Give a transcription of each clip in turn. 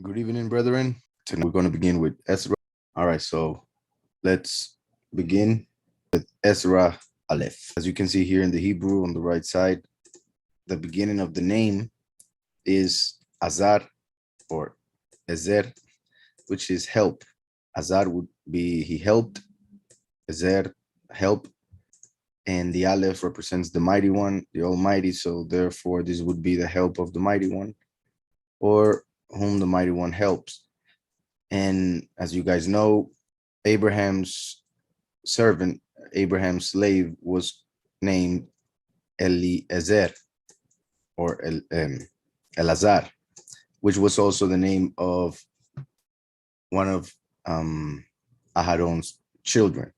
Good evening, brethren. Today we're going to begin with Ezra. All right, so let's begin with Ezra Aleph. As you can see here in the Hebrew on the right side, the beginning of the name is Azar or Ezer, which is help. Azar would be he helped, Ezer, help, and the Aleph represents the mighty one, the Almighty. So therefore, this would be the help of the mighty one, or whom the mighty one helps. And as you guys know, Abraham's servant, Abraham's slave, was named Eliezer or Elazar, which was also the name of one of Aharon's children,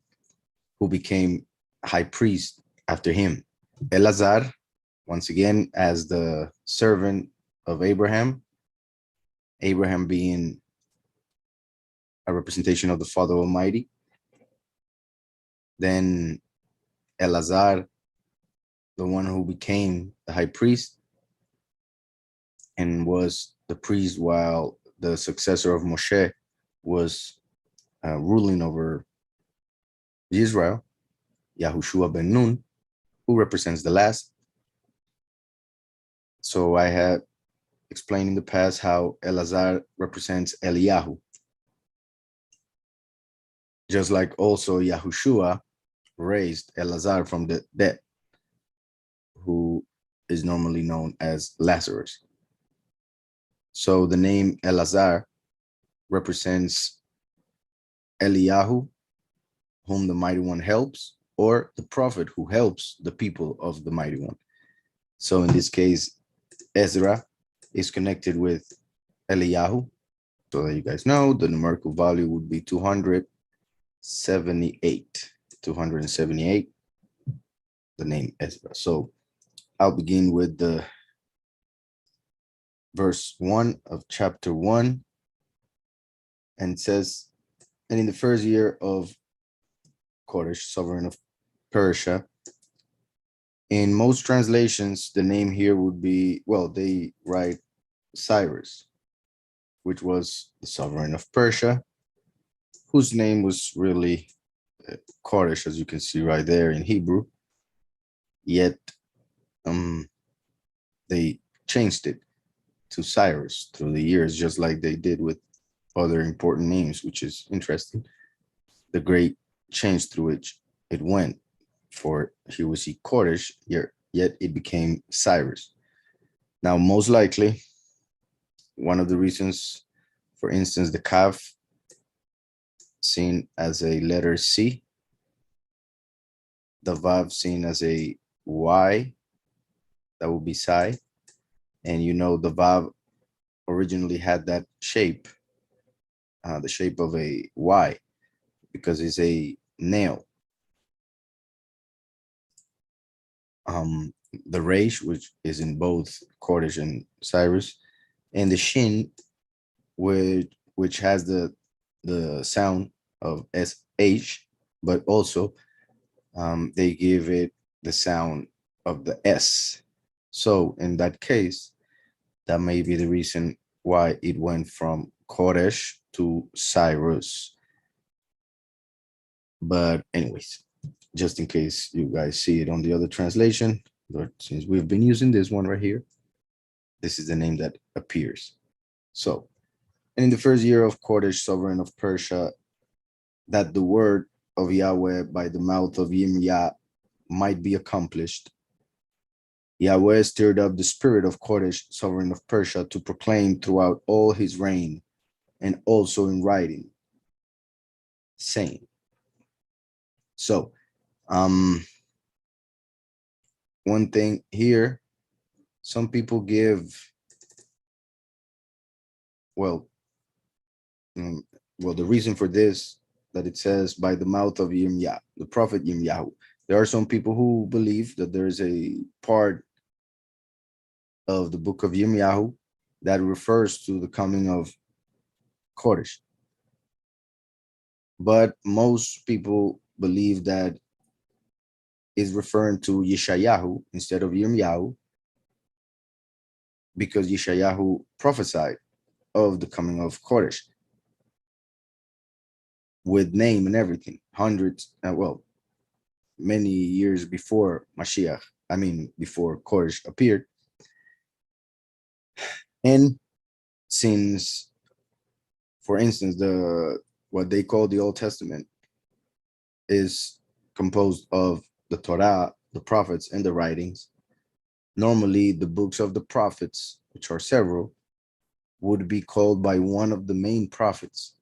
who became high priest after him. Elazar, once again, as the servant of Abraham, Abraham being a representation of the Father Almighty. Then Elazar, the one who became the high priest and was the priest while the successor of Moshe was ruling over Israel, Yahushua ben Nun, who represents the last. So I had explained in the past how Elazar represents Eliyahu. Just like also Yahushua raised Elazar from the dead, who is normally known as Lazarus. So the name Elazar represents Eliyahu, whom the Mighty One helps, or the prophet who helps the people of the Mighty One. So in this case, Ezra is connected with Eliyahu. So that you guys know, the numerical value would be 278. 278, the name Ezra. So I'll begin with the verse 1 of chapter 1. And it says, and in the first year of Koresh, sovereign of Persia, in most translations, the name here would be, well, they write Cyrus, which was the sovereign of Persia, whose name was really Koresh, as you can see right there in Hebrew. Yet they changed it to Cyrus through the years, just like they did with other important names, which is interesting. The great change through which it went. For he was Koresh, yet it became Cyrus. Now, most likely, one of the reasons, for instance, the Kaf seen as a letter C, the Vav seen as a Y, that would be Psi. And you know, the Vav originally had that shape, the shape of a Y, because it's a nail. The Resh, which is in both Koresh and Cyrus, and the Shin, which has the sound of SH, but also they give it the sound of the S. So in that case, that may be the reason why it went from Koresh to Cyrus. But anyways, just in case you guys see it on the other translation, but since we've been using this one right here, this is the name that appears. So, and in the first year of Koresh, sovereign of Persia, that the word of Yahweh by the mouth of Yimyah might be accomplished, Yahweh stirred up the spirit of Koresh, sovereign of Persia, to proclaim throughout all his reign, and also in writing, saying. So, one thing here, some people give, well, the reason for this, that it says by the mouth of Yimyah, the prophet Yimyahu. There are some people who believe that there is a part of the book of Yirmiyahu that refers to the coming of Koresh. But most people believe that is referring to Yeshayahu instead of Yirmiyahu, because Yeshayahu prophesied of the coming of Koresh, with name and everything, hundreds, many years before Mashiach, before Koresh appeared. And since, for instance, what they call the Old Testament is composed of the Torah, the prophets, and the writings, normally the books of the prophets, which are several, would be called by one of the main prophets.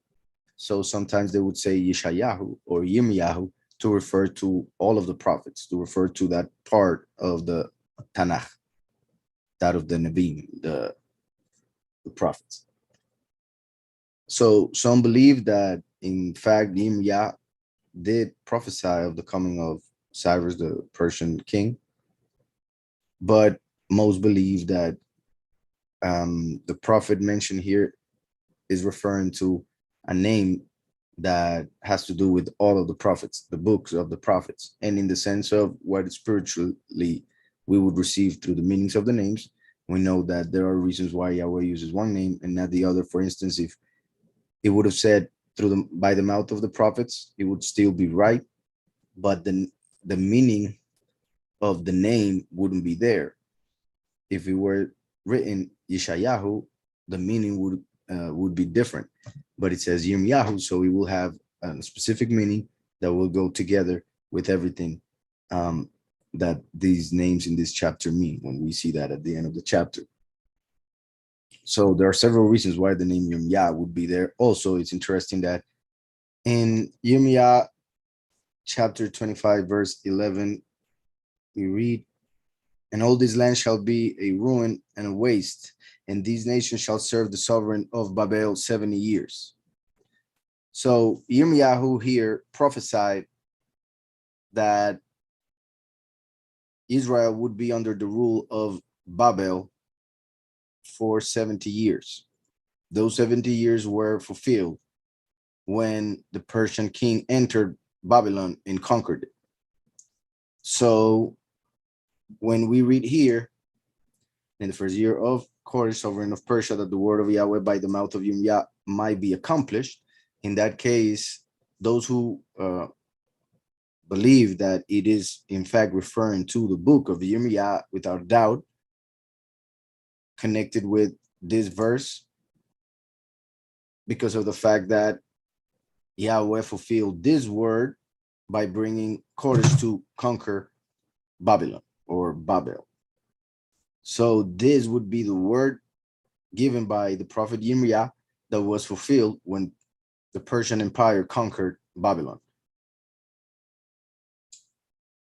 So sometimes they would say Yeshayahu or Yirmiyahu to refer to all of the prophets, to refer to that part of the Tanakh, that of the Nevi'im, the prophets. So some believe that, in fact, Yirmiyah did prophesy of the coming of Cyrus, the Persian king, but most believe that the prophet mentioned here is referring to a name that has to do with all of the prophets, the books of the prophets, and in the sense of what spiritually we would receive through the meanings of the names. We know that there are reasons why Yahweh uses one name and not the other. For instance, if it would have said by the mouth of the prophets, it would still be right, but the meaning of the name wouldn't be there. If it were written Yeshayahu, the meaning would be different. But it says Yirmiyahu, so it will have a specific meaning that will go together with everything that these names in this chapter mean when we see that at the end of the chapter. So there are several reasons why the name Yirmiyah would be there. Also, it's interesting that in Yirmiyah chapter 25, verse 11, we read, "And all this land shall be a ruin and a waste, and these nations shall serve the sovereign of Babel 70 years. So Yirmiyahu here prophesied that Israel would be under the rule of Babel for 70 years. Those 70 years were fulfilled when the Persian king entered Babylon and conquered it. So when we read here, in the first year of Koresh, sovereign of Persia, that the word of Yahweh by the mouth of Yirmiyah might be accomplished, in that case, those who believe that it is in fact referring to the book of Yirmiyah, without doubt, connected with this verse, because of the fact that Yahweh fulfilled this word by bringing Koresh to conquer Babylon or Babel. So this would be the word given by the prophet Yirmiyah that was fulfilled when the Persian Empire conquered Babylon.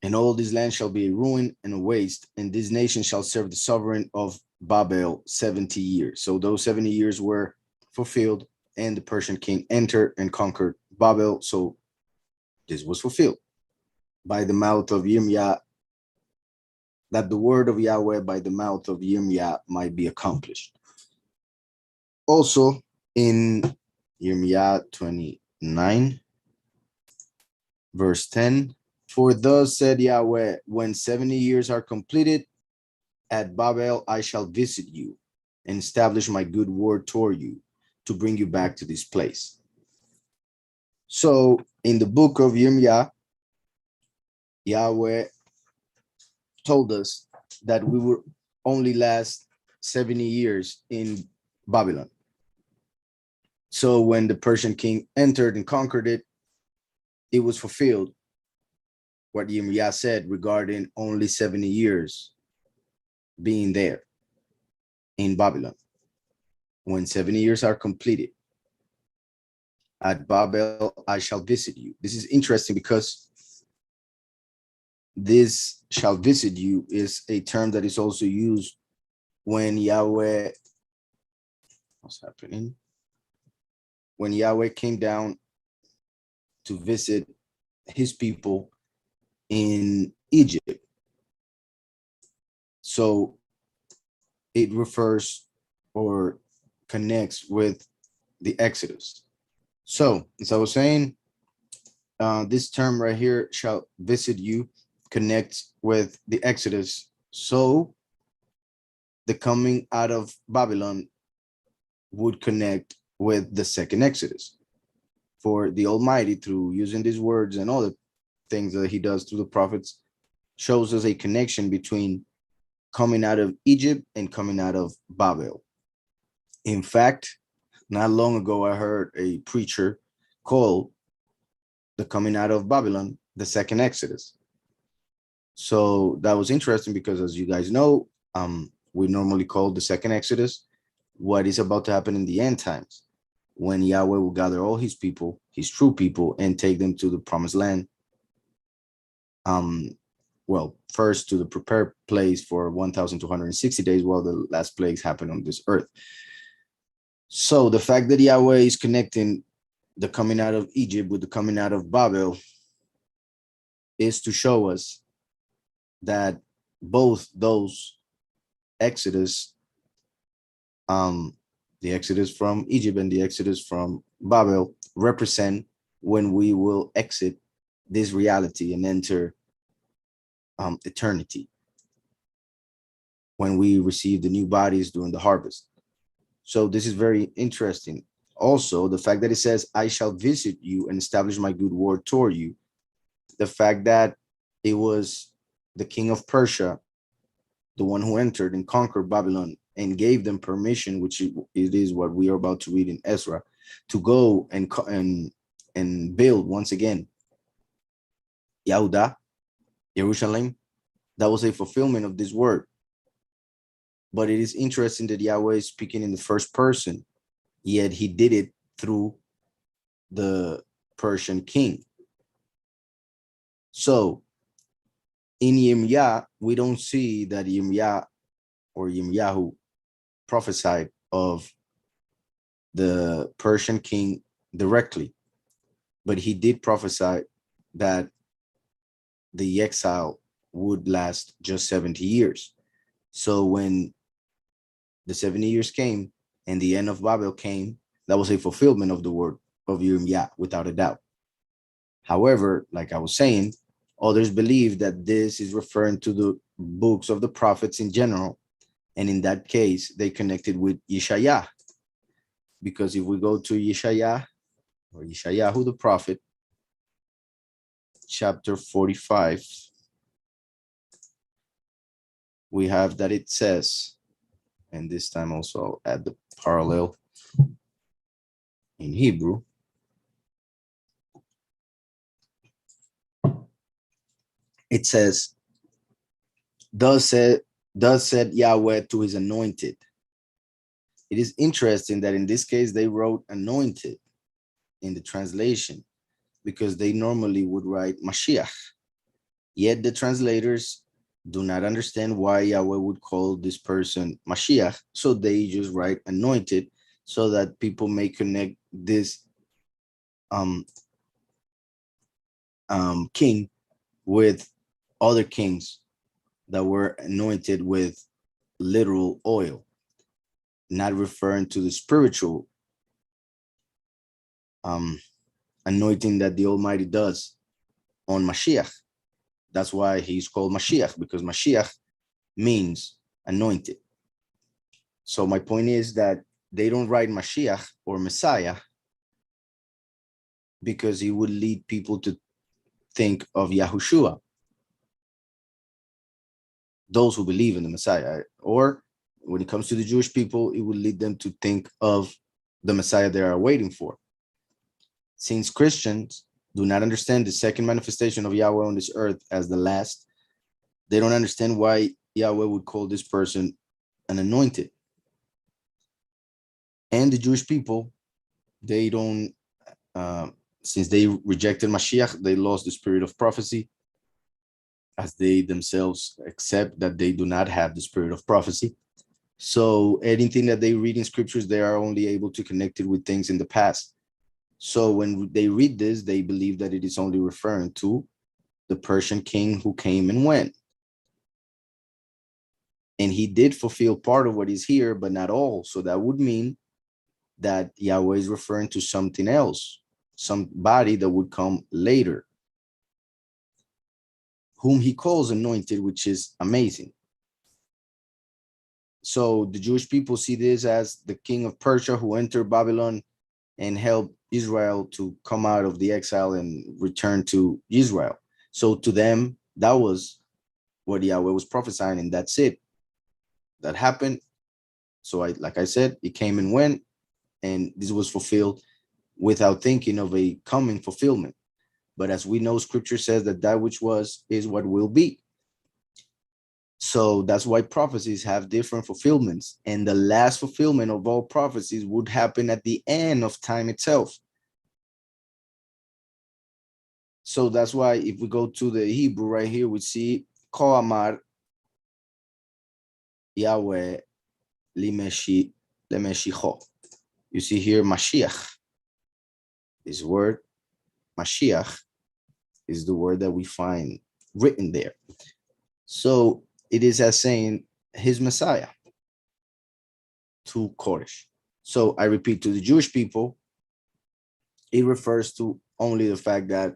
And all this land shall be a ruin and a waste, and this nation shall serve the sovereign of Babel 70 years. So those 70 years were fulfilled, and the Persian king entered and conquered Babel. So this was fulfilled by the mouth of Yirmiyah, that the word of Yahweh by the mouth of Yirmiyah might be accomplished. Also in Yirmiyah 29, verse 10, "For thus said Yahweh, when 70 years are completed, at Babel I shall visit you and establish my good word toward you to bring you back to this place." So in the book of Yirmiyah, Yahweh told us that we would only last 70 years in Babylon. So when the Persian king entered and conquered it, it was fulfilled what Yirmiyah said regarding only 70 years being there in Babylon. When 70 years are completed, at Babel I shall visit you. This is interesting because this shall visit you is a term that is also used when Yahweh, what's happening? When Yahweh came down to visit his people in Egypt. So it refers or connects with the Exodus. So as I was saying, this term right here, shall visit you, connects with the Exodus. So the coming out of Babylon would connect with the second Exodus. For the Almighty, through using these words and all the things that he does through the prophets, shows us a connection between coming out of Egypt and coming out of Babel. In fact, not long ago, I heard a preacher call the coming out of Babylon the second Exodus. So that was interesting because, as you guys know, we normally call the second Exodus what is about to happen in the end times, when Yahweh will gather all his people, his true people, and take them to the promised land. Well, first to the prepared place for 1,260 days while the last plagues happen on this earth. So the fact that Yahweh is connecting the coming out of Egypt with the coming out of Babel is to show us that both those Exodus, the Exodus from Egypt and the Exodus from Babel, represent when we will exit this reality and enter eternity, when we receive the new bodies during the harvest. So this is very interesting. Also, the fact that it says, I shall visit you and establish my good word toward you. The fact that it was the king of Persia, the one who entered and conquered Babylon and gave them permission, which it is what we are about to read in Ezra, to go and build once again Yehuda, Jerusalem. That was a fulfillment of this word. But it is interesting that Yahweh is speaking in the first person, yet he did it through the Persian king. So in Yirmiyah, we don't see that Yirmiyah or Yirmiyahu prophesied of the Persian king directly, but he did prophesy that the exile would last just 70 years. So when the 70 years came and the end of Babel came, that was a fulfillment of the word of Yirmiyah, without a doubt. However, like I was saying, others believe that this is referring to the books of the prophets in general. And in that case, they connected with Yeshayah. Because if we go to Yeshayah, or Yeshayahu the prophet, chapter 45, we have that it says, and this time also I'll add the parallel in Hebrew. It says, thus said Yahweh to his anointed. It is interesting that in this case, they wrote anointed in the translation because they normally would write Mashiach. Yet the translators do not understand why Yahweh would call this person Mashiach. So they just write anointed so that people may connect this king with other kings that were anointed with literal oil, not referring to the spiritual anointing that the Almighty does on Mashiach. That's why he's called Mashiach, because Mashiach means anointed. So my point is that they don't write Mashiach or Messiah because he would lead people to think of Yahushua, those who believe in the Messiah. Or when it comes to the Jewish people, it would lead them to think of the Messiah they are waiting for. Since Christians do not understand the second manifestation of Yahweh on this earth as the last, they don't understand why Yahweh would call this person an anointed. And the Jewish people, they don't, since they rejected Mashiach, they lost the spirit of prophecy, as they themselves accept that they do not have the spirit of prophecy. So anything that they read in scriptures, they are only able to connect it with things in the past. So when they read this, they believe that it is only referring to the Persian king who came and went. And he did fulfill part of what is here, but not all. So that would mean that Yahweh is referring to something else, somebody that would come later, whom he calls anointed, which is amazing. So the Jewish people see this as the king of Persia who entered Babylon and helped Israel to come out of the exile and return to Israel. So to them, that was what Yahweh was prophesying, and that's it. That happened. So like I said, it came and went, and this was fulfilled without thinking of a coming fulfillment. But as we know, scripture says that that which was is what will be. So that's why prophecies have different fulfillments. And the last fulfillment of all prophecies would happen at the end of time itself. So that's why if we go to the Hebrew right here, we see Ko Amar Yahweh Lemeshicho. You see here Mashiach. This word Mashiach is the word that we find written there. So it is as saying his Messiah to Koresh. So I repeat, to the Jewish people, it refers to only the fact that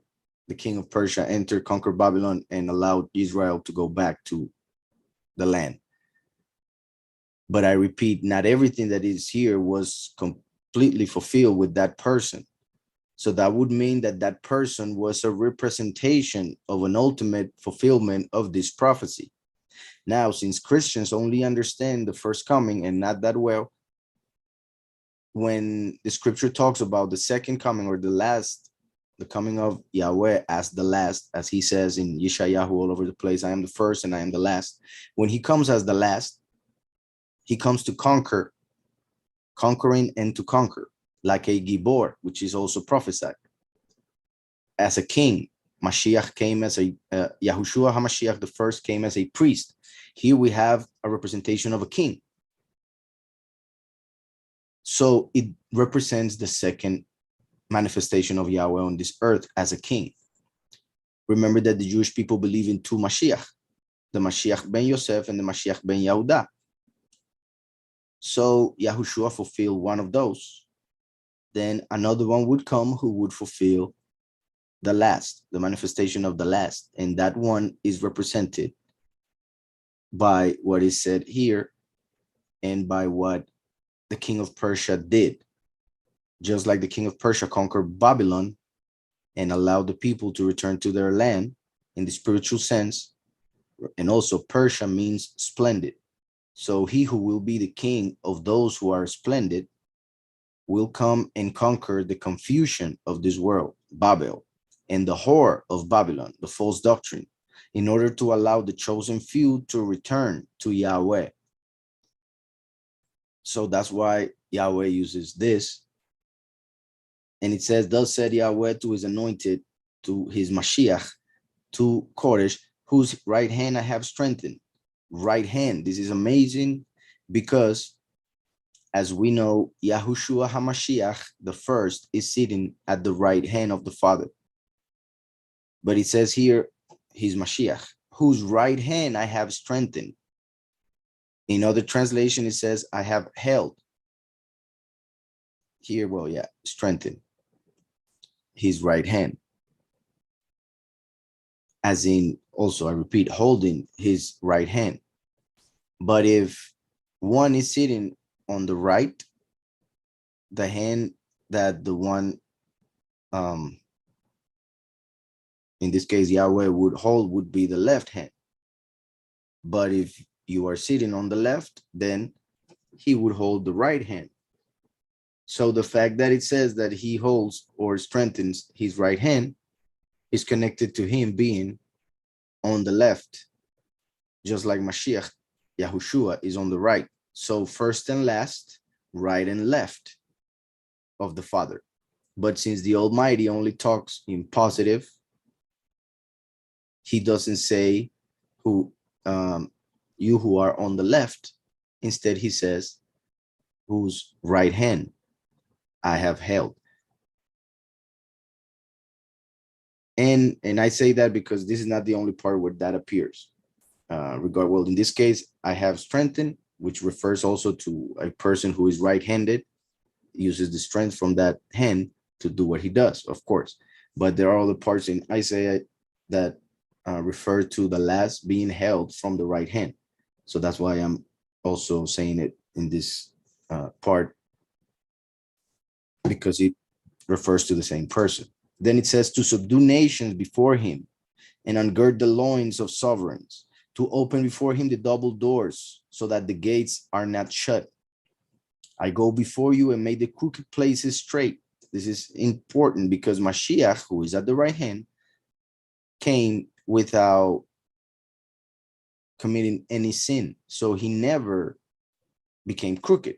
the king of Persia entered, conquered Babylon, and allowed Israel to go back to the land. But I repeat, not everything that is here was completely fulfilled with that person. So that would mean that that person was a representation of an ultimate fulfillment of this prophecy. Now, since Christians only understand the first coming and not that well, when the scripture talks about the second coming or the last, the coming of Yahweh as the last, as he says in Yeshayahu all over the place, I am the first and I am the last. When he comes as the last, he comes to conquer, conquering and to conquer, like a Gibor, which is also prophesied. As a king, Mashiach came as a, Yahushua HaMashiach, the first, came as a priest. Here we have a representation of a king. So it represents the second manifestation of Yahweh on this earth as a king. Remember that the Jewish people believe in two Mashiach, the Mashiach ben Yosef and the Mashiach ben Yehuda. So Yahushua fulfilled one of those. Then another one would come who would fulfill the last, the manifestation of the last. And that one is represented by what is said here and by what the king of Persia did. Just like the king of Persia conquered Babylon and allowed the people to return to their land in the spiritual sense. And also Persia means splendid. So he who will be the king of those who are splendid will come and conquer the confusion of this world, Babel, and the horror of Babylon, the false doctrine, in order to allow the chosen few to return to Yahweh. So that's why Yahweh uses this. And it says, thus said Yahweh to his anointed, to his Mashiach, to Koresh, whose right hand I have strengthened. Right hand. This is amazing because, as we know, Yahushua HaMashiach, the first, is sitting at the right hand of the Father. But it says here, his Mashiach, whose right hand I have strengthened. In other translation, it says, I have held. Here, well, yeah, strengthened. His right hand. As in, also, I repeat, holding his right hand. But if one is sitting on the right, the hand that the one, in this case, Yahweh would hold would be the left hand. But if you are sitting on the left, then he would hold the right hand. So the fact that it says that he holds or strengthens his right hand is connected to him being on the left, just like Mashiach, Yahushua, is on the right. So first and last, right and left of the Father. But since the Almighty only talks in positive, he doesn't say who you who are on the left. Instead, he says, whose right hand I have held. And I say that because this is not the only part where that appears. Well, in this case, I have strengthened, which refers also to a person who is right-handed, uses the strength from that hand to do what he does, of course. But there are other parts in Isaiah that refer to the last being held from the right hand. So that's why I'm also saying it in this part because it refers to the same person. Then it says to subdue nations before him and ungird the loins of sovereigns, to open before him the double doors so that the gates are not shut. I go before you and make the crooked places straight. This is important because Mashiach, who is at the right hand, came without committing any sin. So he never became crooked.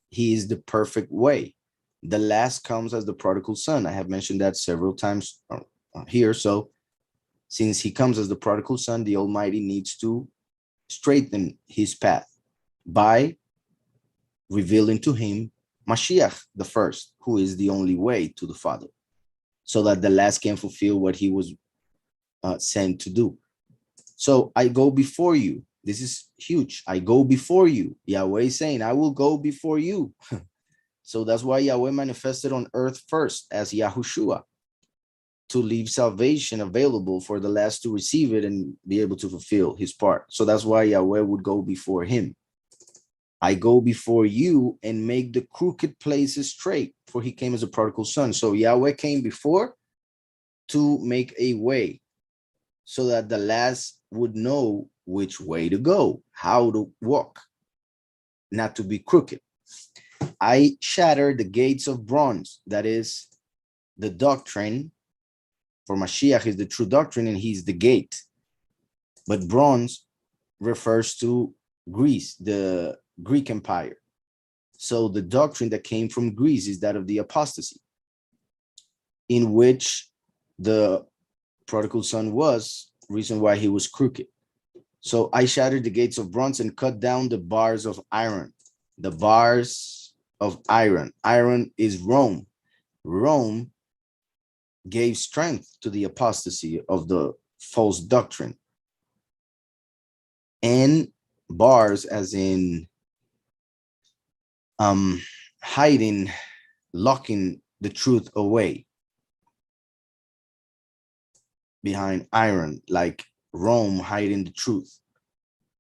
He is the perfect way. The last comes as the prodigal son. I have mentioned that several times here. So since he comes as the prodigal son, the Almighty needs to straighten his path by revealing to him Mashiach, the first, who is the only way to the Father, so that the last can fulfill what he was sent to do. So I go before you. This is huge. I go before you. Yahweh is saying, I will go before you. So that's why Yahweh manifested on earth first as Yahushua, to leave salvation available for the last to receive it and be able to fulfill his part. So that's why Yahweh would go before him. I go before you and make the crooked places straight, for he came as a prodigal son. So Yahweh came before to make a way so that the last would know which way to go, how to walk, not to be crooked. I shatter the gates of bronze. That is the doctrine. For Mashiach is the true doctrine and he's the gate. But bronze refers to Greece, the Greek Empire. So the doctrine that came from Greece is that of the apostasy, in which the prodigal son was, reason why he was crooked. So I shattered the gates of bronze and cut down the bars of iron. The bars of iron. Iron is Rome. Rome gave strength to the apostasy of the false doctrine. And bars as in hiding, locking the truth away behind iron, like Rome hiding the truth,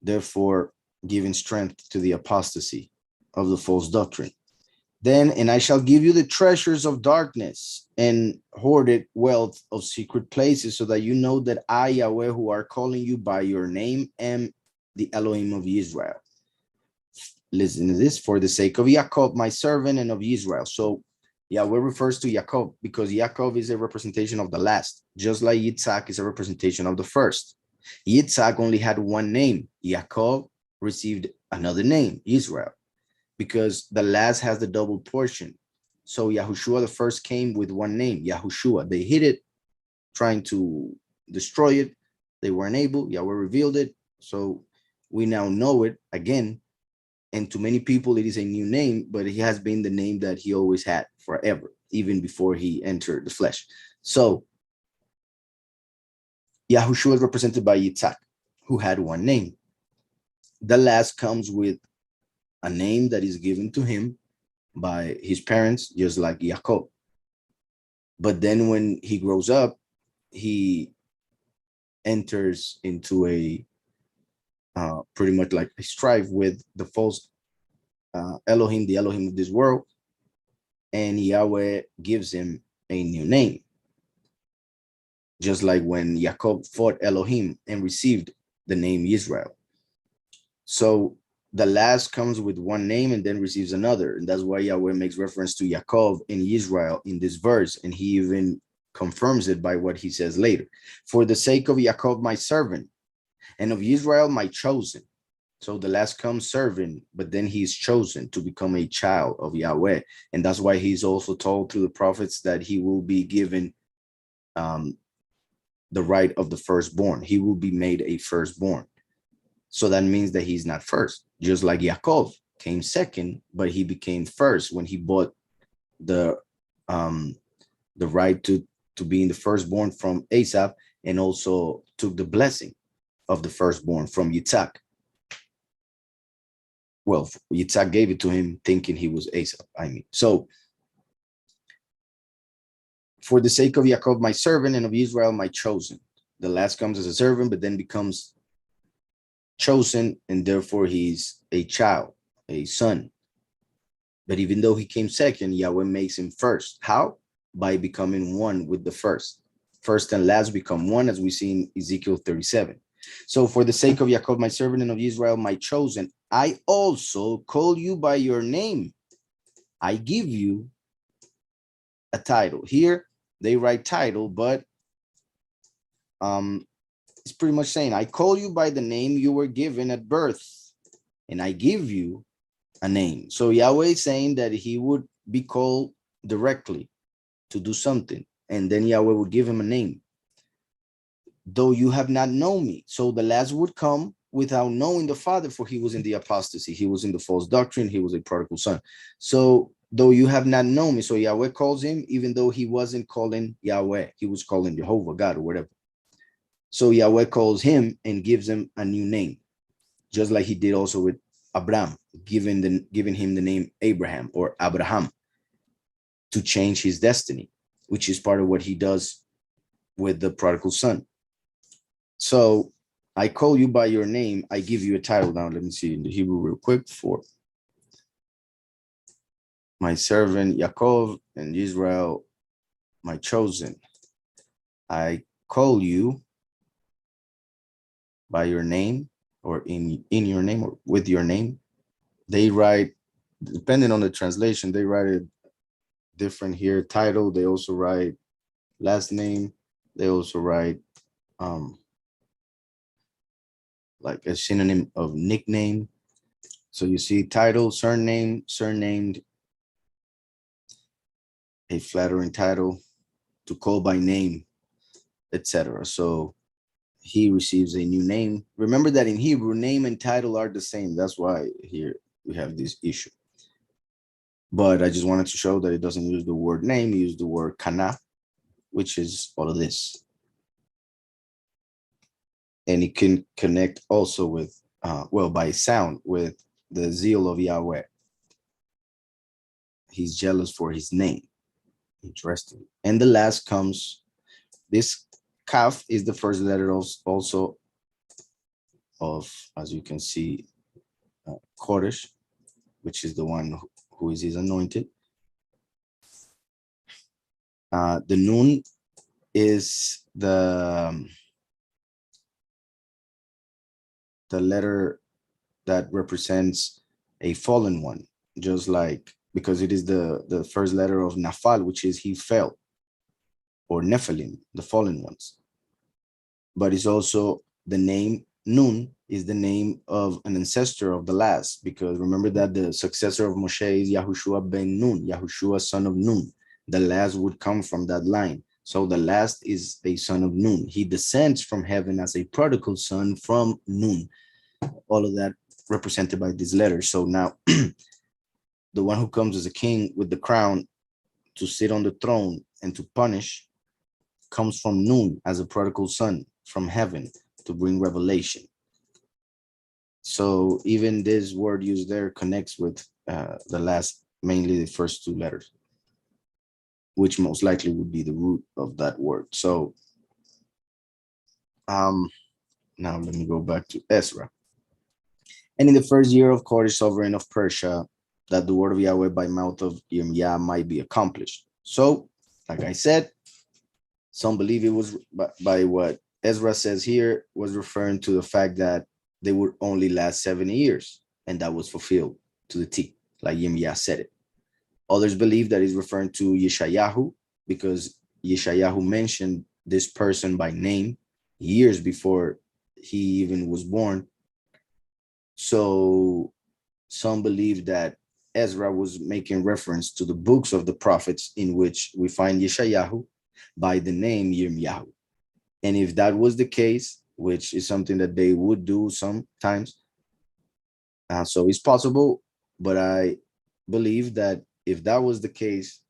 therefore giving strength to the apostasy of the false doctrine. Then, and I shall give you the treasures of darkness and hoarded wealth of secret places, so that you know that I, Yahweh, who are calling you by your name, am the Elohim of Israel. Listen to this, for the sake of Jacob, my servant, and of Israel. So Yahweh refers to Jacob because Jacob is a representation of the last, just like Yitzhak is a representation of the first. Yitzhak only had one name. Jacob received another name, Israel, because the last has the double portion. So Yahushua the first came with one name, Yahushua. They hid it, trying to destroy it. They weren't able. Yahweh revealed it. So we now know it again. And to many people, it is a new name, but it has been the name that he always had forever, even before he entered the flesh. So Yahushua is represented by Yitzhak, who had one name. The last comes with a name that is given to him by his parents, just like Jacob. But then when he grows up, he enters into a pretty much like a strife with the false Elohim, the Elohim of this world, and Yahweh gives him a new name. Just like when Jacob fought Elohim and received the name Israel. So the last comes with one name and then receives another. And that's why Yahweh makes reference to Jacob and Israel in this verse. And he even confirms it by what he says later. For the sake of Jacob, my servant, and of Israel, my chosen. So the last comes servant, but then he's chosen to become a child of Yahweh. And that's why he's also told through the prophets that he will be given the right of the firstborn. He will be made a firstborn. So that means that he's not first, just like Yaakov came second, but he became first when he bought the right to being the firstborn from Esau, and also took the blessing of the firstborn from Yitzhak. Well, Yitzhak gave it to him thinking he was Esau. So for the sake of Yaakov, my servant, and of Israel, my chosen. The last comes as a servant, but then becomes chosen, and therefore he's a child, a son. But even though he came second, Yahweh makes him first. How? By becoming one with the first. First and last become one, as we see in Ezekiel 37. So for the sake of Jacob, my servant, and of Israel, my chosen, I also call you by your name. I give you a title. Here they write title, but it's pretty much saying, I call you by the name you were given at birth, and I give you a name. So Yahweh is saying that he would be called directly to do something, and then Yahweh would give him a name. Though you have not known me. So the last would come without knowing the Father, for he was in the apostasy. He was in the false doctrine. He was a prodigal son. So though you have not known me, so Yahweh calls him, even though he wasn't calling Yahweh, he was calling Jehovah, God, or whatever. So Yahweh calls him and gives him a new name, just like he did also with Abraham, giving him the name Abraham or Abraham to change his destiny, which is part of what he does with the prodigal son. So I call you by your name. I give you a title. Now let me see in the Hebrew real quick. For my servant Yaakov and Israel, my chosen, I call you by your name, or in your name, or with your name. They write, depending on the translation, they write it different here. Title, they also write last name. They also write like a synonym of nickname. So you see title, surname, surnamed, a flattering title, to call by name, etc. So he receives a new name. Remember that in Hebrew, name and title are the same. That's why here we have this issue. But I just wanted to show that it doesn't use the word name, it uses the word kana, which is all of this. And it can connect also with, well, by sound, with the zeal of Yahweh. He's jealous for his name. Interesting. And the last comes, this kaf is the first letter also of, as you can see, Koresh, which is the one who is his anointed. The nun is the letter that represents a fallen one, just like, because it is the first letter of Nafal, which is he fell, or Nephilim, the fallen ones. But it's also the name Nun is the name of an ancestor of the last, because remember that the successor of Moshe is Yahushua ben Nun, Yahushua son of Nun. The last would come from that line. So the last is a son of Nun. He descends from heaven as a prodigal son from Nun. All of that represented by these letters. So now the one who comes as a king with the crown to sit on the throne and to punish comes from Nun as a prodigal son from heaven to bring revelation. So even this word used there connects with the last, mainly the first two letters, which most likely would be the root of that word. So now let me go back to Ezra. And in the first year of Koresh, sovereign of Persia, that the word of Yahweh by mouth of Yirmiah might be accomplished. So, like I said, some believe it was by what Ezra says here was referring to the fact that they would only last 70 years, and that was fulfilled to the T, like Yirmiah said it. Others believe that he's referring to Yeshayahu, because Yeshayahu mentioned this person by name years before he even was born. So some believe that Ezra was making reference to the books of the prophets in which we find Yeshayahu by the name Yirmiyahu. And if that was the case, which is something that they would do sometimes, so it's possible, but I believe that if that was the case,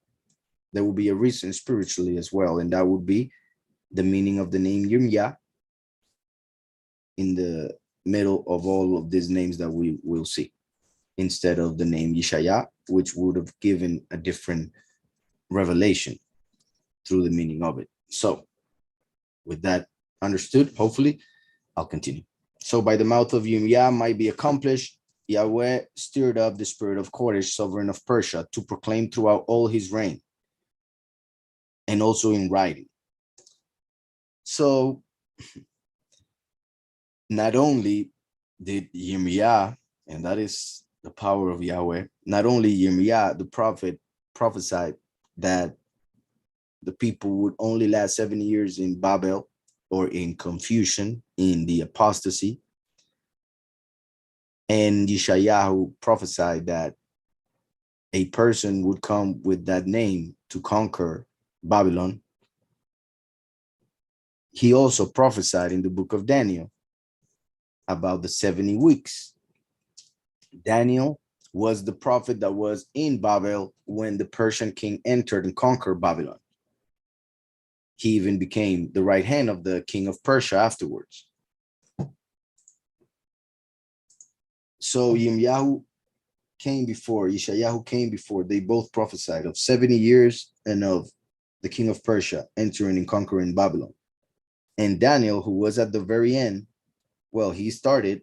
there would be a reason spiritually as well, and that would be the meaning of the name Yirmiyah in the middle of all of these names that we will see, instead of the name Yeshaya, which would have given a different revelation through the meaning of it. So with that understood, hopefully I'll continue. So by the mouth of Yirmiyah might be accomplished, Yahweh stirred up the spirit of Koresh, sovereign of Persia, to proclaim throughout all his reign, and also in writing. So not only did Yirmiyah, and that is the power of Yahweh, not only Yirmiyah, the prophet, prophesied that the people would only last 7 years in Babel, or in confusion, in the apostasy, and Yeshayahu prophesied that a person would come with that name to conquer Babylon. He also prophesied in the book of Daniel about the 70 weeks. Daniel was the prophet that was in Babel when the Persian king entered and conquered Babylon. He even became the right hand of the king of Persia afterwards. So Yirmiyahu came before, Yeshayahu came before. They both prophesied of 70 years and of the king of Persia entering and conquering Babylon. And Daniel, who was at the very end, well, he started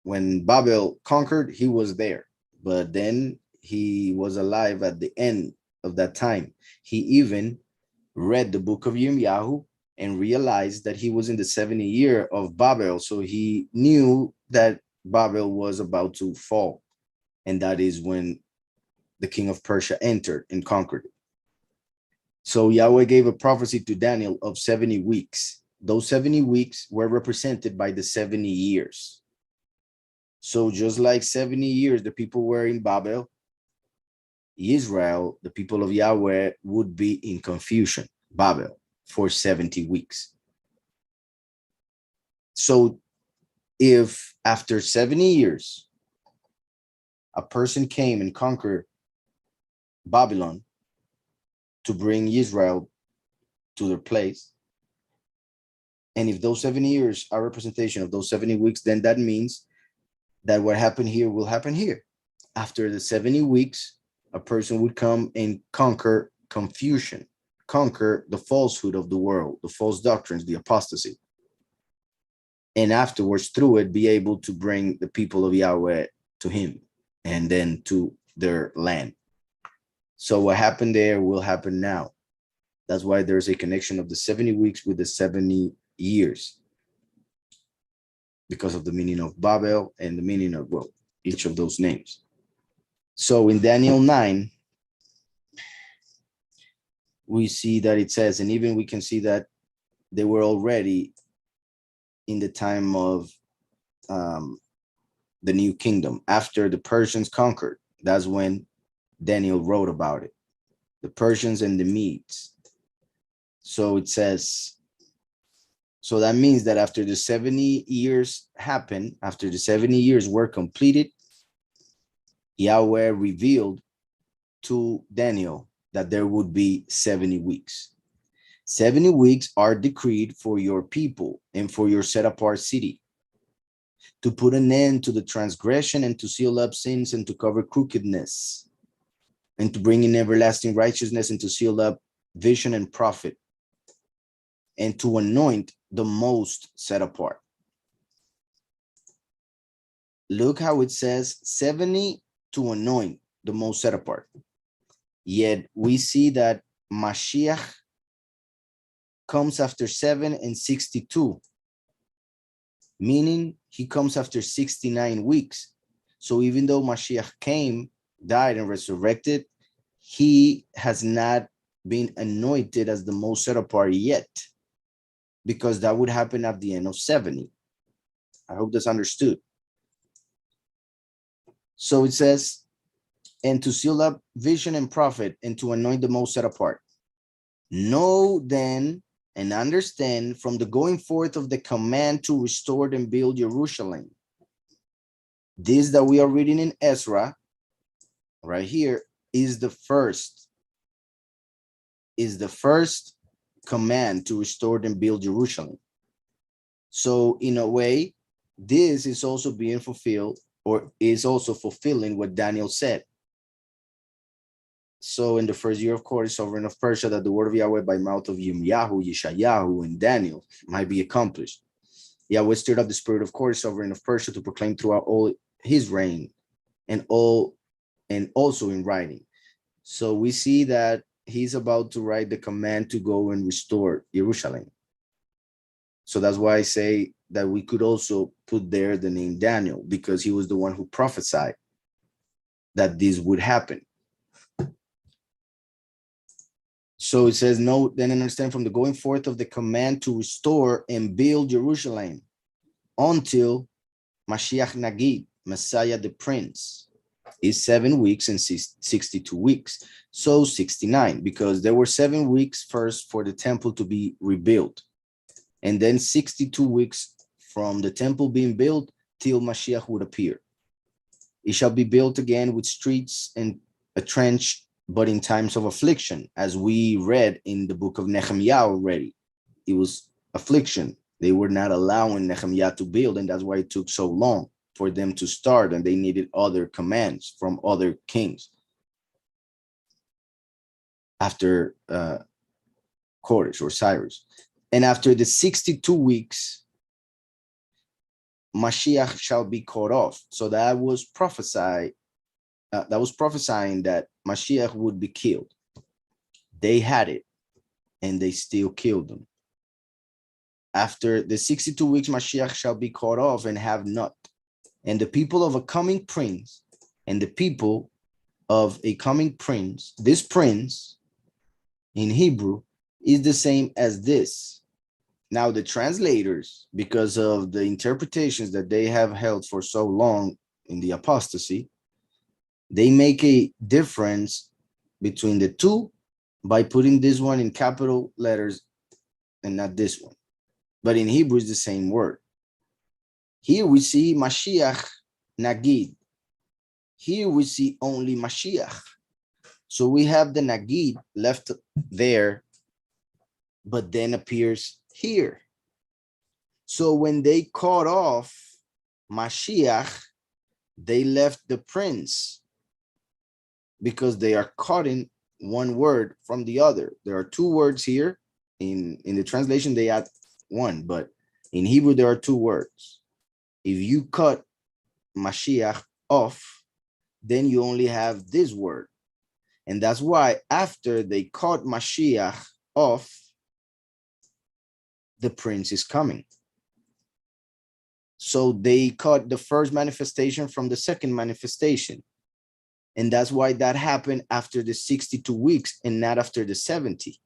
when Babel conquered, he was there. But then he was alive at the end of that time. He even read the book of Yirmiyahu and realized that he was in the 70 year of Babel. So he knew that Babel was about to fall. And that is when the king of Persia entered and conquered it. So Yahweh gave a prophecy to Daniel of 70 weeks. Those 70 weeks were represented by the 70 years. So just like 70 years, the people were in Babel, Israel, the people of Yahweh, would be in confusion, Babel, for 70 weeks. So if after 70 years, a person came and conquered Babylon to bring Israel to their place, and if those 70 years are representation of those 70 weeks, then that means that what happened here will happen here. After the 70 weeks, a person would come and conquer confusion, conquer the falsehood of the world, the false doctrines, the apostasy. And afterwards, through it, be able to bring the people of Yahweh to him and then to their land. So what happened there will happen now. That's why there's a connection of the 70 weeks with the 70 years, because of the meaning of Babel and the meaning of, well, each of those names. So in Daniel 9, we see that it says, and even we can see that they were already in the time of the new kingdom. After the Persians conquered, that's when Daniel wrote about it. The Persians and the Medes. So it says, so that means that after the 70 years happened, after the 70 years were completed, Yahweh revealed to Daniel that there would be 70 weeks. 70 weeks are decreed for your people and for your set apart city, to put an end to the transgression and to seal up sins and to cover crookedness, and to bring in everlasting righteousness and to seal up vision and prophet, and to anoint the most set apart. Look how it says 70 to anoint the most set apart. Yet we see that Mashiach comes after 7 and 62, meaning he comes after 69 weeks. So even though Mashiach came, died, and resurrected, he has not been anointed as the most set apart yet, because that would happen at the end of 70. I hope that's understood. So it says, and to seal up vision and prophet, and to anoint the most set apart. Know then and understand from the going forth of the command to restore and build Jerusalem. This that we are reading in Ezra, right here, is the first command to restore and build Jerusalem. So in a way, this is also being fulfilled, or is also fulfilling what Daniel said. So in the first year of Koresh, sovereign of Persia, that the word of Yahweh by mouth of Yirmiyahu, Yeshayahu, and Daniel might be accomplished. Yahweh stirred up the spirit of Koresh, sovereign of Persia, to proclaim throughout all his reign and also in writing. So we see that he's about to write the command to go and restore Jerusalem. So that's why I say that we could also put there the name Daniel, because he was the one who prophesied that this would happen. So it says, no, then understand from the going forth of the command to restore and build Jerusalem until Mashiach Nagid, Messiah the Prince, is 7 weeks and 62 weeks. So 69, because there were 7 weeks first for the temple to be rebuilt. And then 62 weeks from the temple being built till Mashiach would appear. It shall be built again with streets and a trench, but in times of affliction, as we read in the book of Nehemiah already. It was affliction. They were not allowing Nehemiah to build, and that's why it took so long for them to start, and they needed other commands from other kings after Koresh or Cyrus. And after the 62 weeks, Mashiach shall be cut off. So that was prophesied. That was prophesying that Mashiach would be killed. They had it, and they still killed them. After the 62 weeks, Mashiach shall be cut off and have not. And the people of a coming prince, and the people of a coming prince, this prince in Hebrew is the same as this. Now the translators, because of the interpretations that they have held for so long in the apostasy, they make a difference between the two by putting this one in capital letters and not this one. But in Hebrew, it's the same word. Here we see Mashiach Nagid. Here we see only Mashiach. So we have the Nagid left there, but then appears here. So when they cut off Mashiach, they left the prince, because they are cutting one word from the other. There are two words here. In the translation, they add one, but in Hebrew, there are two words. If you cut Mashiach off, then you only have this word. And that's why after they cut Mashiach off, the prince is coming. So they cut the first manifestation from the second manifestation. And that's why that happened after the 62 weeks and not after the 70.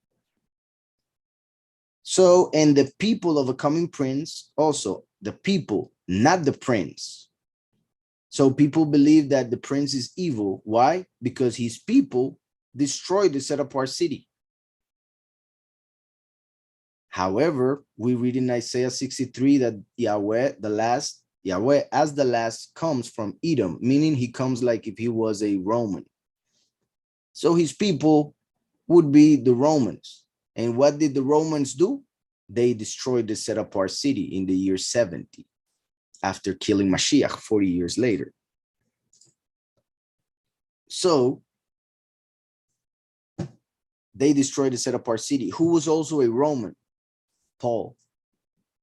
So, and the people of a coming prince, also the people, not the prince. So people believe that the prince is evil. Why? Because his people destroyed the set apart city. However, we read in Isaiah 63 that Yahweh as the last comes from Edom, meaning he comes like if he was a Roman. So his people would be the Romans. And what did the Romans do? They destroyed the set apart city in the year 70 after killing Mashiach 40 years later. So they destroyed the set apart city, who was also a Roman, Paul.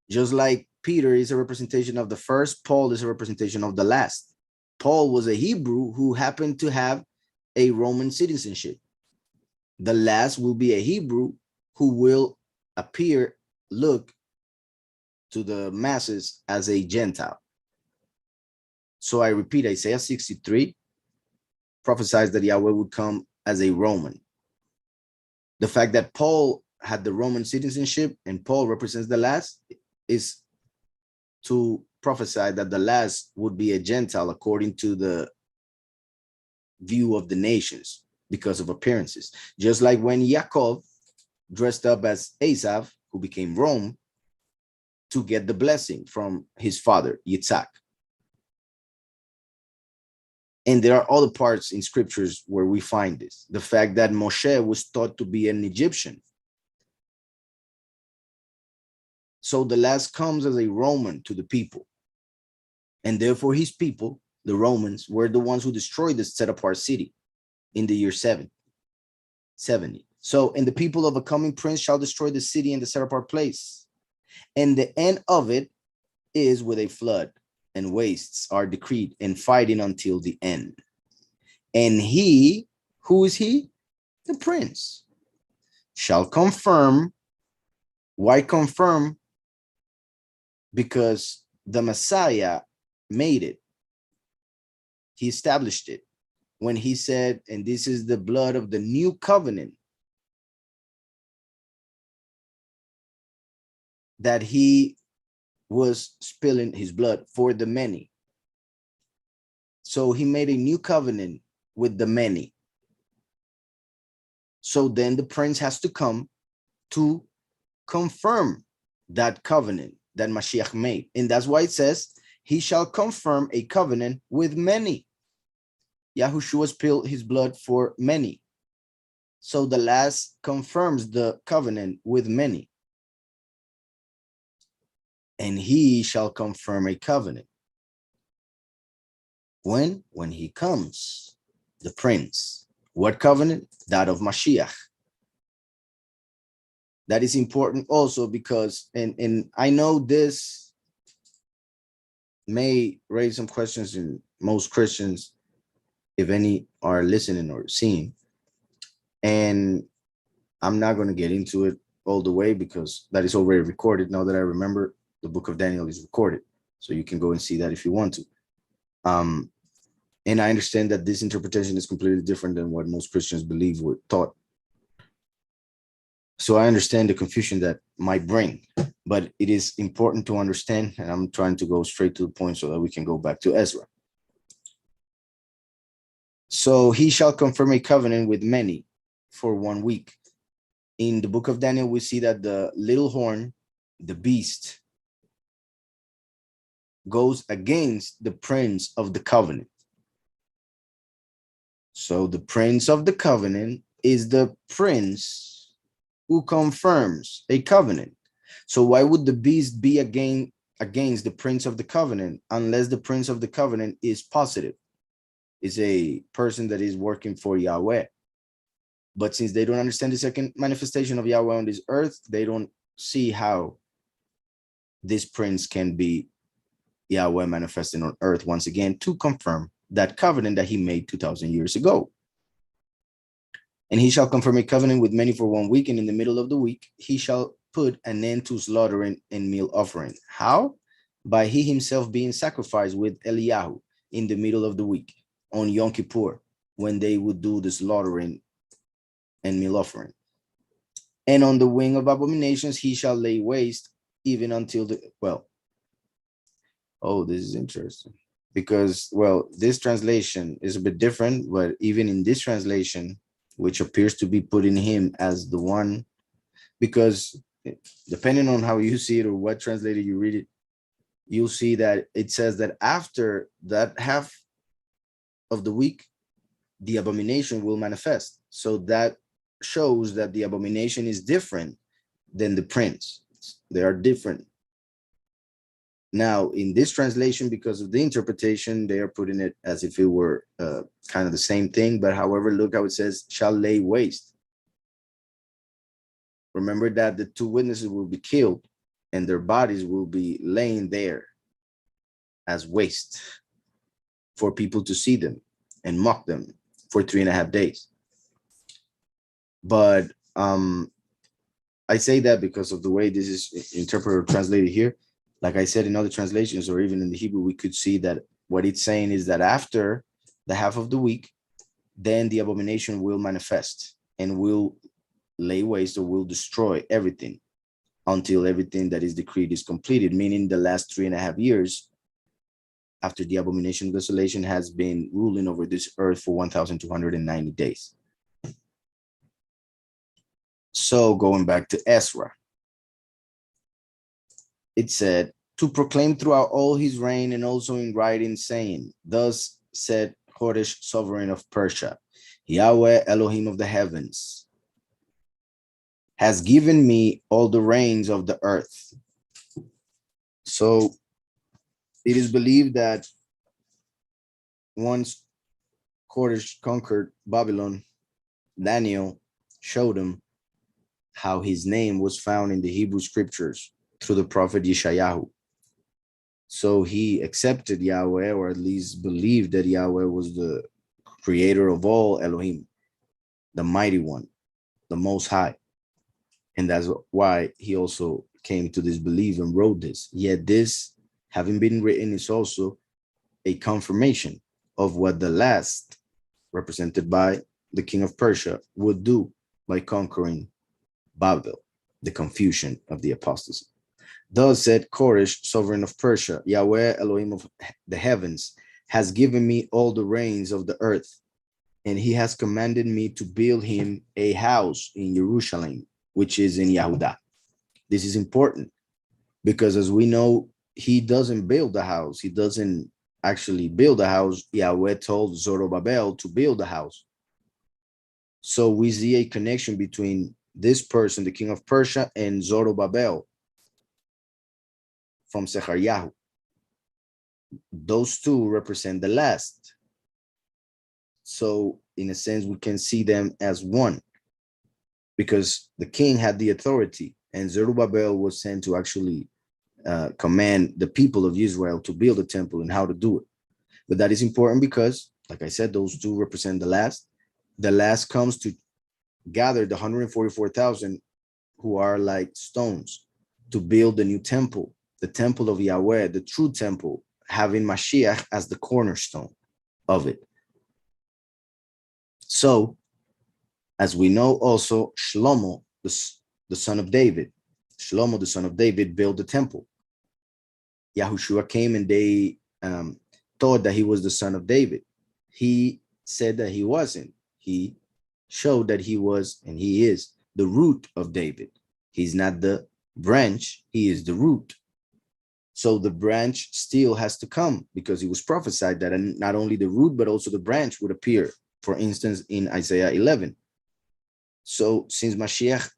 Just like Peter is a representation of the first, Paul is a representation of the last. Paul was a Hebrew who happened to have a Roman citizenship. The last will be a Hebrew who will look to the masses as a Gentile. So I repeat, Isaiah 63 prophesies that Yahweh would come as a Roman. The fact that Paul had the Roman citizenship and Paul represents the last is to prophesy that the last would be a Gentile according to the view of the nations because of appearances. Just like when Yaakov dressed up as Esau, who became Rome, to get the blessing from his father, Yitzhak. And there are other parts in scriptures where we find this. The fact that Moshe was thought to be an Egyptian. So the last comes as a Roman to the people. And therefore his people, the Romans, were the ones who destroyed the set-apart city in the year 70. So, and the people of a coming prince shall destroy the city and the set-apart place. And the end of it is with a flood, and wastes are decreed, and fighting until the end. And he, who is he? The prince, shall confirm. Why confirm? Because the Messiah made it. He established it when he said, and this is the blood of the new covenant, that he was spilling his blood for the many. So he made a new covenant with the many. So then the prince has to come to confirm that covenant that Mashiach made. And that's why it says, he shall confirm a covenant with many. Yahushua spilled his blood for many. So the last confirms the covenant with many. And he shall confirm a covenant. When? When he comes, the prince. What covenant? That of Mashiach. That is important also because, and I know this may raise some questions in most Christians, if any are listening or seeing. And I'm not going to get into it all the way because that is already recorded. Now that I remember, the book of Daniel is recorded. So you can go and see that if you want to. And I understand that this interpretation is completely different than what most Christians believe were taught. So I understand the confusion that might bring, but it is important to understand, and I'm trying to go straight to the point so that we can go back to Ezra. So he shall confirm a covenant with many for 1 week. In the book of Daniel, we see that the little horn, the beast, goes against the prince of the covenant. So the prince of the covenant is the prince who confirms a covenant. So why would the beast be against the prince of the covenant unless the prince of the covenant is positive, is a person that is working for Yahweh? But since they don't understand the second manifestation of Yahweh on this earth, they don't see how this prince can be Yahweh manifesting on earth once again to confirm that covenant that he made 2,000 years ago. And he shall confirm a covenant with many for 1 week, and in the middle of the week, he shall put an end to slaughtering and meal offering. How? By he himself being sacrificed with Eliyahu in the middle of the week on Yom Kippur, when they would do the slaughtering and meal offering. And on the wing of abominations, he shall lay waste even until the, well, oh, this is interesting. Because, well, this translation is a bit different, but even in this translation, which appears to be putting him as the one, because depending on how you see it or what translator you read it, you'll see that it says that after that half of the week, the abomination will manifest. So that shows that the abomination is different than the prince. They are different. Now, in this translation, because of the interpretation, they are putting it as if it were kind of the same thing. But however, look how it says, shall lay waste. Remember that the two witnesses will be killed and their bodies will be laying there as waste for people to see them and mock them for 3.5 days. But I say that because of the way this is interpreted or translated here. Like I said, in other translations or even in the Hebrew, we could see that what it's saying is that after the half of the week, then the abomination will manifest and will lay waste or will destroy everything until everything that is decreed is completed, meaning the last 3.5 years after the abomination of desolation has been ruling over this earth for 1,290 days. So going back to Ezra, it said, to proclaim throughout all his reign and also in writing, saying, thus said Koresh, sovereign of Persia, Yahweh, Elohim of the heavens, has given me all the reins of the earth. So it is believed that once Koresh conquered Babylon, Daniel showed him how his name was found in the Hebrew scriptures through the prophet Yeshayahu. So he accepted Yahweh, or at least believed that Yahweh was the creator of all, Elohim, the mighty one, the most high. And that's why he also came to this belief and wrote this. Yet this, having been written, is also a confirmation of what the last, represented by the king of Persia, would do by conquering Babel, the confusion of the apostasy. Thus said Koresh, sovereign of Persia, Yahweh, Elohim of the heavens, has given me all the reins of the earth, and he has commanded me to build him a house in Jerusalem, which is in Yehudah. This is important because, as we know, he doesn't build a house. He doesn't actually build a house. Yahweh told Zerubbabel to build a house. So we see a connection between this person, the king of Persia, and Zerubbabel from Zechariah. Those two represent the last. So in a sense, we can see them as one, because the king had the authority and Zerubbabel was sent to actually command the people of Israel to build a temple and how to do it. But that is important because, like I said, those two represent the last. The last comes to gather the 144,000 who are like stones to build the new temple, the temple of Yahweh, the true temple, having Mashiach as the cornerstone of it. So, as we know also, Shlomo, the son of David, Shlomo, the son of David, built the temple. Yahushua came and they thought that he was the son of David. He said that he wasn't. He showed that he was, and he is, the root of David. He's not the branch, he is the root. So the branch still has to come, because it was prophesied that not only the root, but also the branch would appear, for instance, in Isaiah 11. So since Mashiach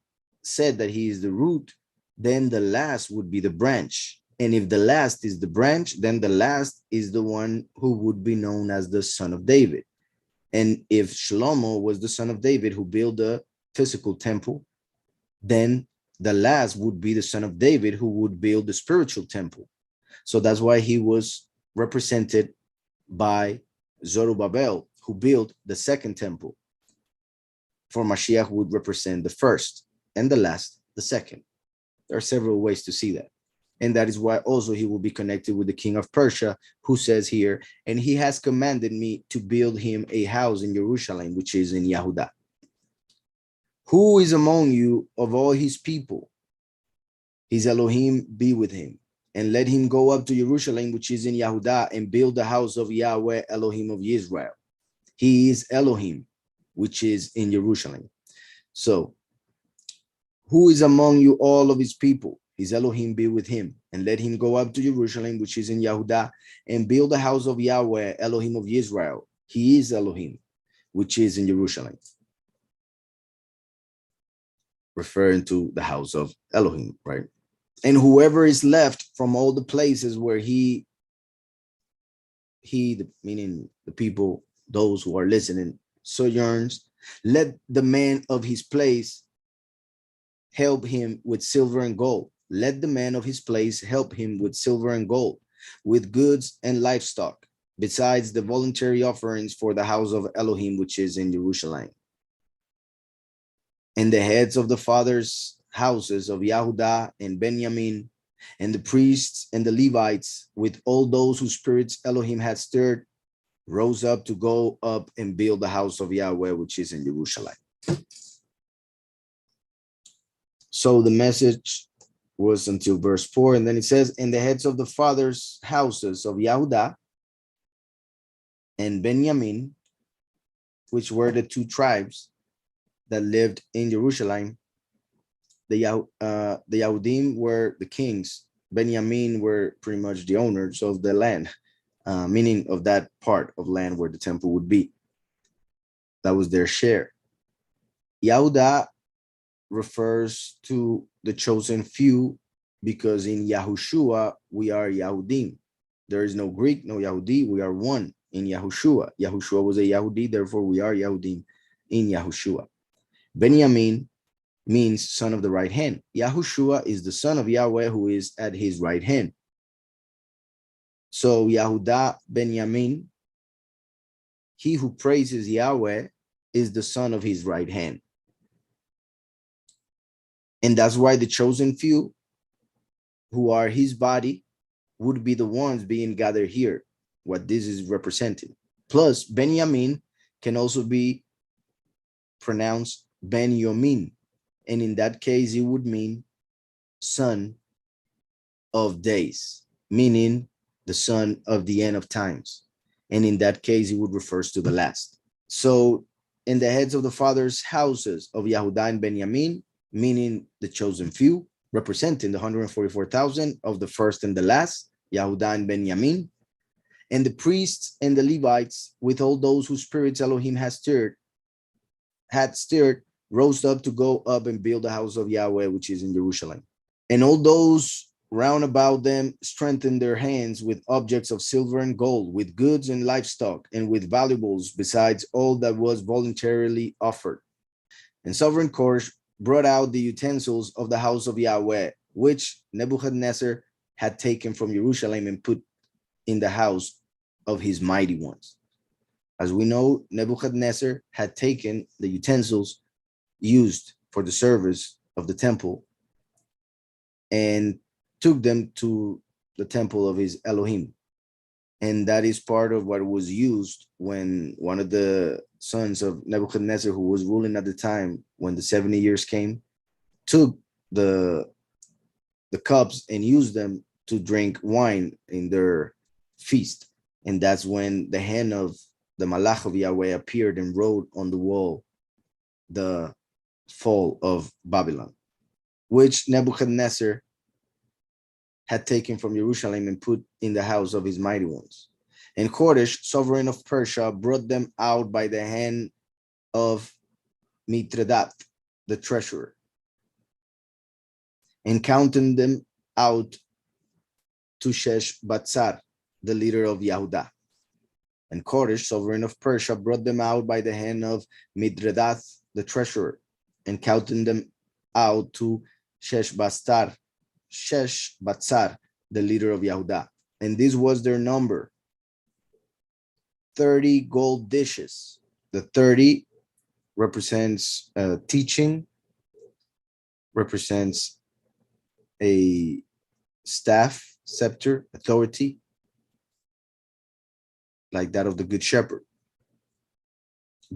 said that he is the root, then the last would be the branch. And if the last is the branch, then the last is the one who would be known as the son of David. And if Shlomo was the son of David who built the physical temple, then the last would be the son of David who would build the spiritual temple. So that's why he was represented by Zerubbabel, who built the second temple. For Mashiach would represent the first, and the last, the second. There are several ways to see that. And that is why also he will be connected with the king of Persia, who says here, and he has commanded me to build him a house in Jerusalem, which is in Yehudah. Who is among you of all his people? His Elohim be with him, and let him go up to Jerusalem, which is in Yehudah, and build the house of Yahweh, Elohim of Israel. He is Elohim, which is in Jerusalem. So, who is among you all of his people? His Elohim be with him, and let him go up to Jerusalem, which is in Yehudah, and build the house of Yahweh, Elohim of Israel. He is Elohim, which is in Jerusalem. Referring to the house of Elohim, right? And whoever is left from all the places where he, meaning the people, those who are listening, sojourns, let the man of his place help him with silver and gold. Let the man of his place help him with silver and gold, with goods and livestock, besides the voluntary offerings for the house of Elohim, which is in Jerusalem. And the heads of the fathers' houses of Yehudah and Benjamin, and the priests and the Levites, with all those whose spirits Elohim had stirred, rose up to go up and build the house of Yahweh, which is in Jerusalem. So the message was until verse 4, and then it says, and the heads of the fathers' houses of Yehudah and Benjamin, which were the two tribes that lived in Jerusalem, the Yahudim were the kings. Benjamin were pretty much the owners of the land, meaning of that part of land where the temple would be. That was their share. Yehudah refers to the chosen few, because in Yahushua we are Yahudim. There is no Greek, no Yahudi. We are one in Yahushua. Yahushua was a Yahudi, therefore we are Yahudim in Yahushua. Benjamin means son of the right hand. Yahushua is the son of Yahweh who is at his right hand. So Yehuda Benjamin, he who praises Yahweh, is the son of his right hand. And that's why the chosen few, who are his body, would be the ones being gathered here, what this is representing. Plus, Benjamin can also be pronounced Ben-Yomin, and in that case, it would mean son of days, meaning the son of the end of times. And in that case, it would refer to the last. So in the heads of the fathers' houses of Yehuda and Benjamin, meaning the chosen few, representing the 144,000 of the first and the last, Yehuda and Benjamin, and the priests and the Levites, with all those whose spirits Elohim had stirred, rose up to go up and build the house of Yahweh, which is in Jerusalem. And all those round about them strengthened their hands with objects of silver and gold, with goods and livestock, and with valuables, besides all that was voluntarily offered. And sovereign Koresh brought out the utensils of the house of Yahweh, which Nebuchadnezzar had taken from Jerusalem and put in the house of his mighty ones. As we know, Nebuchadnezzar had taken the utensils used for the service of the temple and took them to the temple of his Elohim. And that is part of what was used when one of the sons of Nebuchadnezzar, who was ruling at the time when the 70 years came, took the cups and used them to drink wine in their feast. And that's when the hand of the Malach of Yahweh appeared and wrote on the wall the fall of Babylon, which Nebuchadnezzar had taken from Jerusalem and put in the house of his mighty ones. And Koresh, sovereign of Persia, brought them out by the hand of Mithredath, the treasurer, and counted them out to Sheshbazzar, the leader of Yehuda. And Koresh, sovereign of Persia, brought them out by the hand of Mithredath, the treasurer, and counted them out to Sheshbazzar, the leader of Yehuda. And this was their number, 30 gold dishes. The 30 represents teaching, represents a staff, scepter, authority, like that of the Good Shepherd.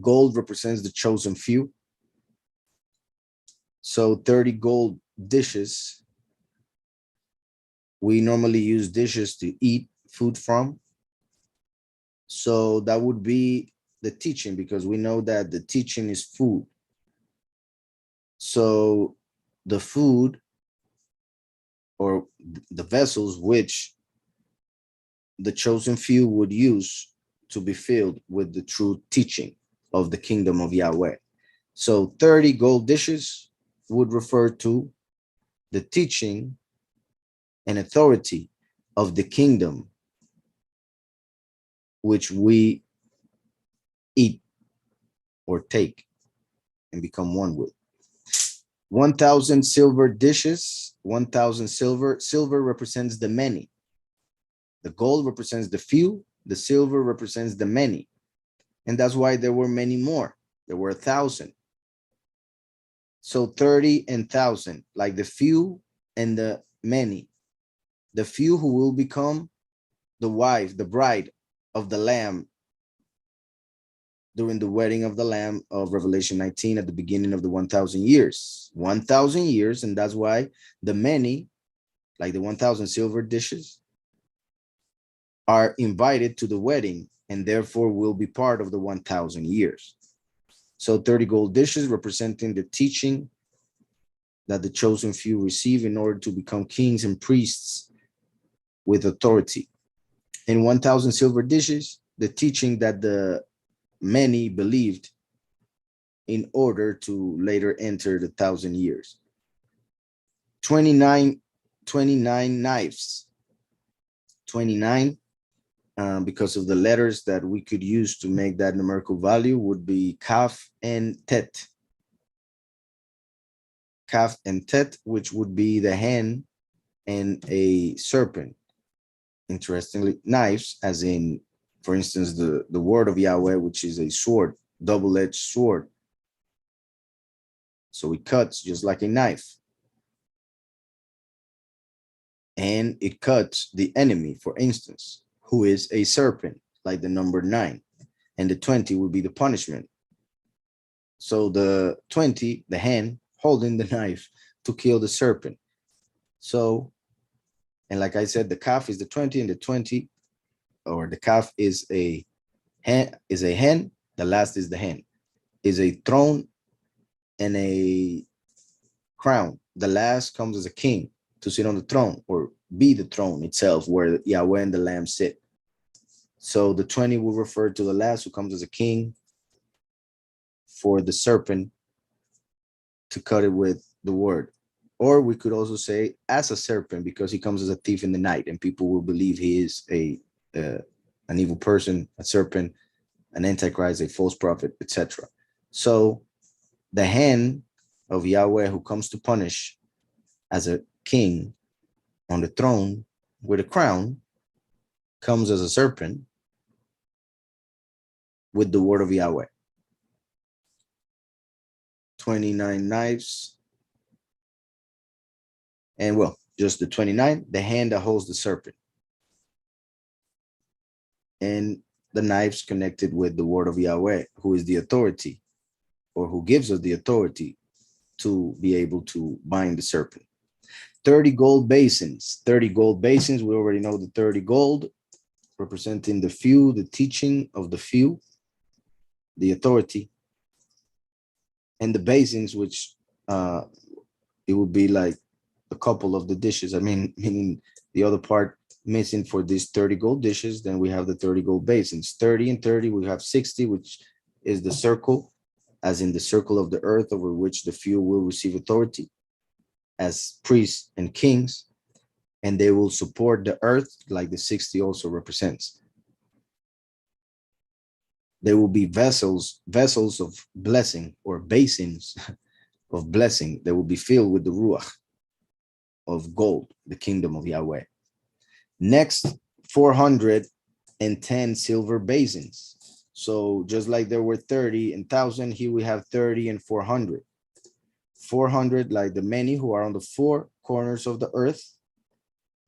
Gold represents the chosen few. So 30 gold dishes. We normally use dishes to eat food from. So that would be the teaching, because we know that the teaching is food. So the food, or the vessels which the chosen few would use to be filled with the true teaching of the kingdom of Yahweh. So 30 gold dishes would refer to the teaching and authority of the kingdom which we eat or take and become one with. 1,000 silver dishes, 1,000 silver. Silver represents the many. The gold represents the few. The silver represents the many. And that's why there were many more. There were 1,000. So 30 and 1,000, like the few and the many. The few who will become the wife, the bride of the Lamb during the wedding of the Lamb of Revelation 19 at the beginning of the 1,000 years. 1,000 years, and that's why the many, like the 1,000 silver dishes, are invited to the wedding and therefore will be part of the 1,000 years. So 30 gold dishes representing the teaching that the chosen few receive in order to become kings and priests with authority. And 1,000 silver dishes, the teaching that the many believed in order to later enter the 1,000 years. 29 knives. 29, because of the letters that we could use to make that numerical value, would be Kaf and Tet. Kaf and Tet, which would be the hand and a serpent. interestingly, knives, as in, for instance, the word of Yahweh, which is a sword, double-edged sword. So it cuts just like a knife. And it cuts the enemy, for instance, who is a serpent, like the number 9. And the 20 would be the punishment. So the 20, the hand holding the knife to kill the serpent. So, and like I said, the calf is the 20, and the 20, or the calf is a hen, the last is the hen, is a throne and a crown. The last comes as a king to sit on the throne, or be the throne itself, where Yahweh and the Lamb sit. So the 20 will refer to the last, who comes as a king, for the serpent to cut it with the word. Or we could also say as a serpent, because he comes as a thief in the night, and people will believe he is an evil person, a serpent, an antichrist, a false prophet, etc. So the hand of Yahweh, who comes to punish as a king on the throne with a crown, comes as a serpent with the word of Yahweh. 29 knives. And well, just the 29, the hand that holds the serpent. And the knives connected with the word of Yahweh, who is the authority, or who gives us the authority to be able to bind the serpent. 30 gold basins. 30 gold basins. We already know the 30 gold, representing the few, the teaching of the few, the authority. And the basins, which it would be like a couple of the dishes. I mean, meaning the other part missing for these 30 gold dishes. Then we have the 30 gold basins. 30 and 30, we have 60, which is the circle, as in the circle of the earth, over which the few will receive authority as priests and kings, and they will support the earth, like the 60 also represents. There will be vessels of blessing, or basins of blessing, that will be filled with the ruach of gold, the kingdom of Yahweh. Next, 410 silver basins. So just like there were 30 and 1,000, here we have 30 and 400. 400, like the many who are on the four corners of the earth,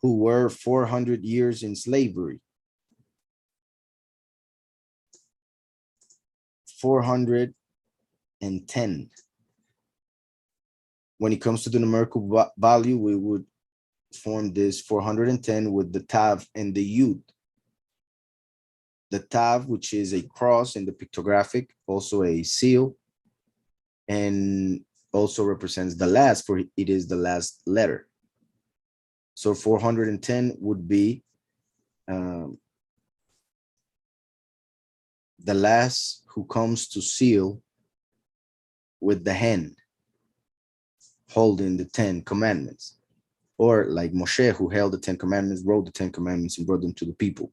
who were 400 years in slavery. 410. When it comes to the numerical value, we would form this 410 with the tav and the yud. The tav, which is a cross in the pictographic, also a seal, and also represents the last, for it is the last letter. So 410 would be the last who comes to seal with the hand, holding the 10 commandments. Or like Moshe, who held the 10 commandments, wrote the 10 commandments, and brought them to the people.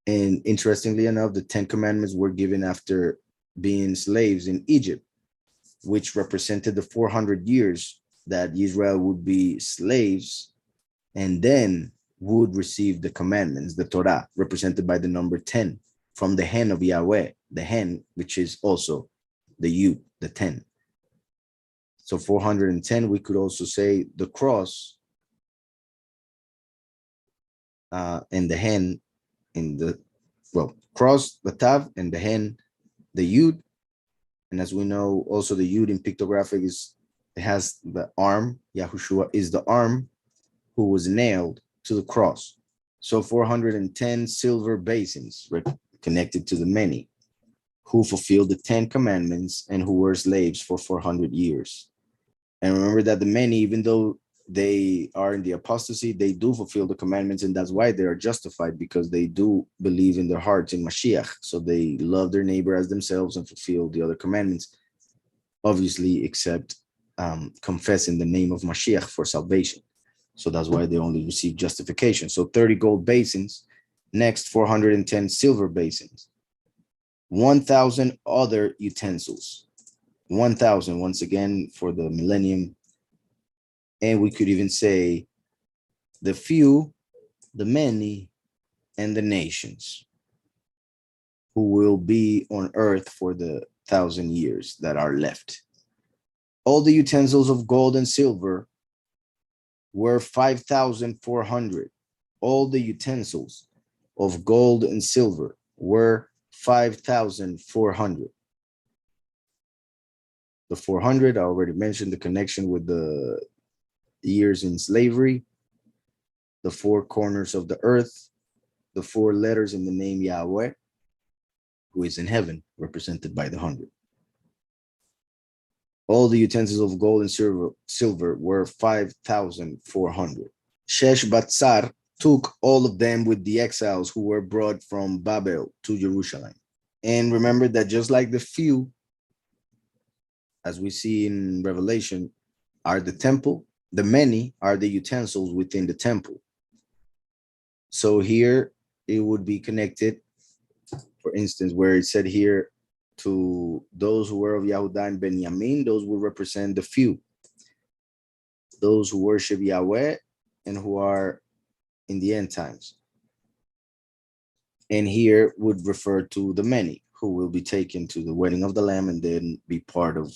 And interestingly enough, the 10 commandments were given after being slaves in Egypt, which represented the 400 years that Israel would be slaves, and then would receive the commandments, the Torah, represented by the number 10, from the hand of Yahweh, the hand, which is also the Yud, the 10. So 410, we could also say the cross and the hand in the, well, cross, the tav, and the hand, the Yud. And as we know, also the Yud in pictographic is, it has the arm. Yahushua is the arm who was nailed to the cross. So 410 silver basins connected to the many who fulfilled the 10 commandments and who were slaves for 400 years. And remember that the many, even though they are in the apostasy, they do fulfill the commandments, and that's why they are justified, because they do believe in their hearts in Mashiach. So they love their neighbor as themselves and fulfill the other commandments, obviously, except confessing the name of Mashiach for salvation. So that's why they only receive justification. So 30 gold basins. Next, 410 silver basins. 1,000 other utensils. 1,000, once again, for the millennium. And we could even say the few, the many, and the nations who will be on earth for the 1,000 years that are left. All the utensils of gold and silver were 5,400. All the utensils of gold and silver were 5,400. The 400, I already mentioned the connection with the years in slavery, the four corners of the earth, the four letters in the name Yahweh, who is in heaven, represented by the 100. All the utensils of gold and silver were 5,400. Sheshbazzar took all of them with the exiles who were brought from Babel to Jerusalem. And remember that just like the few, as we see in Revelation, are the temple, the many are the utensils within the temple. So here it would be connected, for instance, where it said here, to those who were of Yehudah and Benjamin, those will represent the few. Those who worship Yahweh and who are in the end times. And here would refer to the many who will be taken to the wedding of the Lamb and then be part of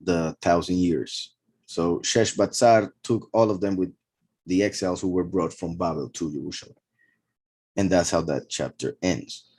the 1,000 years. So Sheshbazzar took all of them with the exiles who were brought from Babel to Jerusalem. And that's how that chapter ends.